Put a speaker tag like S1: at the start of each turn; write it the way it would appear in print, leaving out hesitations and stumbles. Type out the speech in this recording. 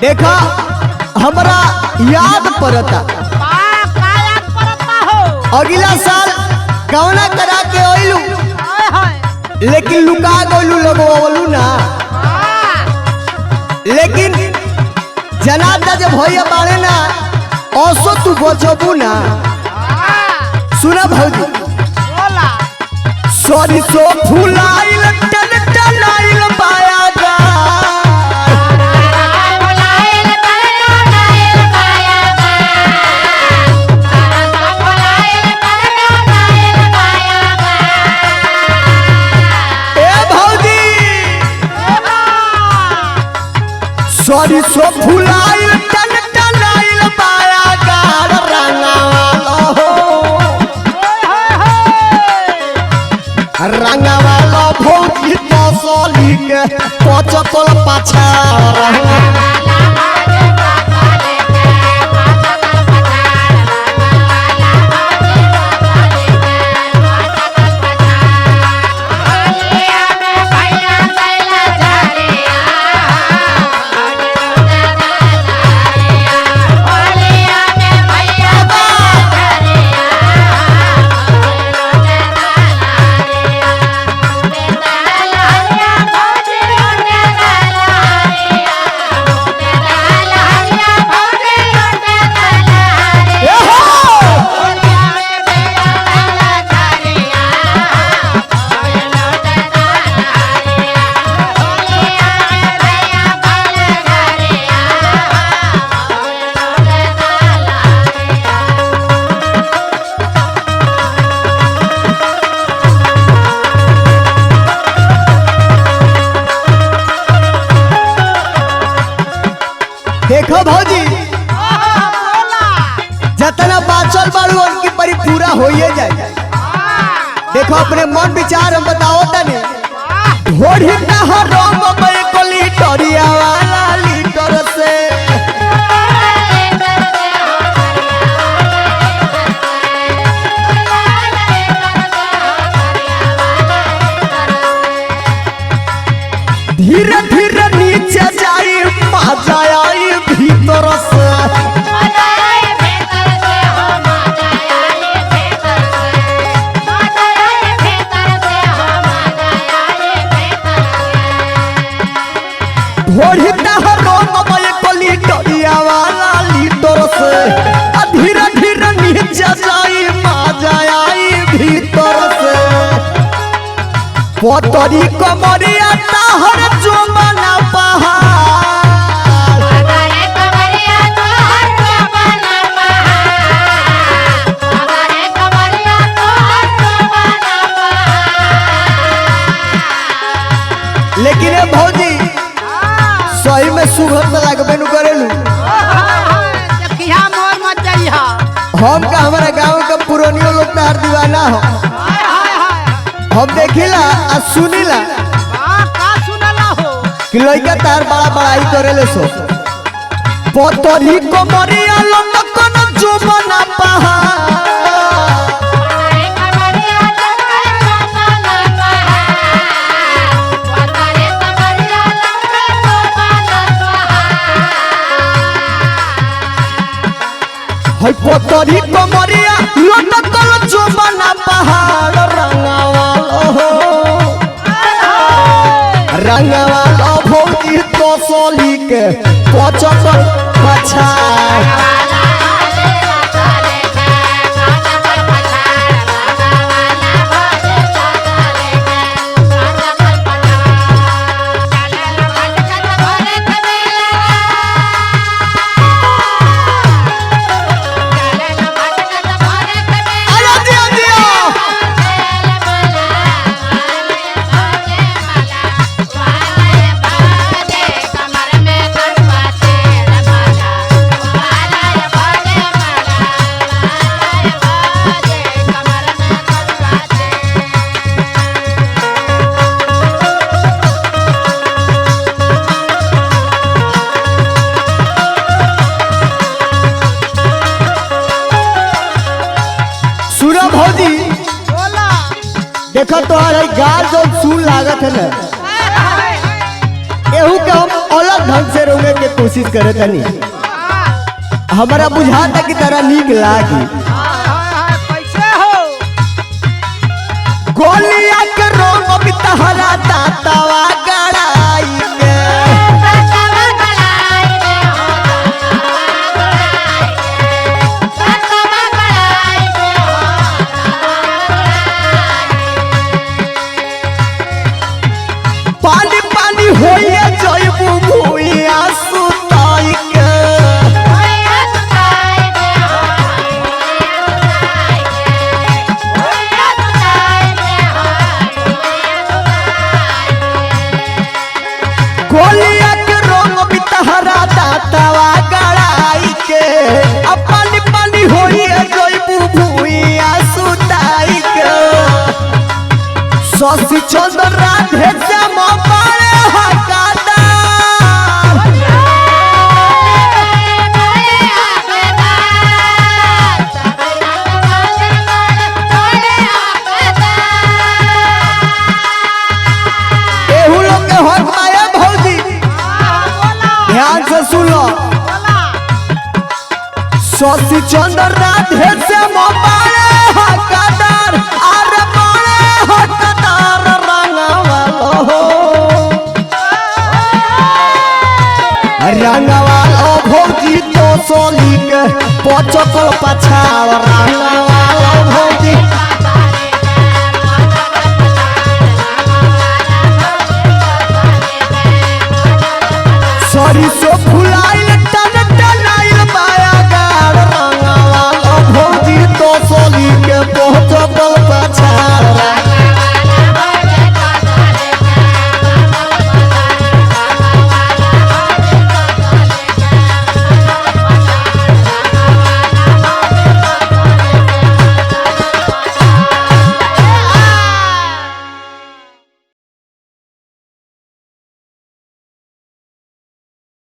S1: देखा हमरा याद पड़ता अगला साल कौना करा के आइलू लेकिन लुका गलू लगवलू ना। लेकिन जनादा जब भैया बाड़े ना औसो तू बचबू ना। सुना भौजी सॉरी सो फुलाइल टन टनाइल पाया गा सॉरी सो फुलाइल टन टनाइल पाया गार रंगावाला हो रंगावाला भौजी तो सोली के पचतल पाछा देखो भौजी जतना बाचल बाड़ू उनकी परी पूरा होइए जाए। देखो अपने मन विचार हम बताओ तने ढोढ़ी ना रोम में को लीटरिया वाला लीटर से धीरे धीरे नीचे जाई मजा भीतर से ढोढ़ी लीटरिया वाला लीटर से धीरे धीरे नीचे जाई मजा आई भीतर से पतरी कमरिया ताहर जो मना पहाड़ लेकिन भौजी सही में सुघर तो लगबे न करेलू। हम का हमारा गांव का पुरानियों लोग तार दीवाना हो हम देखिला आ सुनिला कि लइका तार बड़ा बड़ाई करेले सो पतरी कमरिया लमकन जो मना पहाड़ है पतरी कमरिया लटकल जो बना पहाड़ रंगावाला हो रंगावाला भौजी तो सोली के पचतल पाछा देखो तोहर गाल जो सुन लागत है ना एहू के हम अलग ढंग से रोगे के कोशिश करे तनी हमारा बुझाता कि तरह नीक लागी
S2: कैसे हो
S1: गोलिया के रोग भी तहरा दातावा गड़ाई के पानी पानी होइए जइबू भुइया सुताई के गोलिया के रोग भी तहरा दातावा गड़ाई के अब पानी पानी होइए जइबू भुइया सुताई के शशि चंद्र राधे श्याम बड़े हकदार एहू लोग के हक माया भौजी ध्यान से सुन लो शशि चंद्र राधे श्याम बड़े हकदार अरे बड़े हकदार रंगवालो भौजी तो सोली के पचकल पछाड़ रंगवालो भौजी सॉरी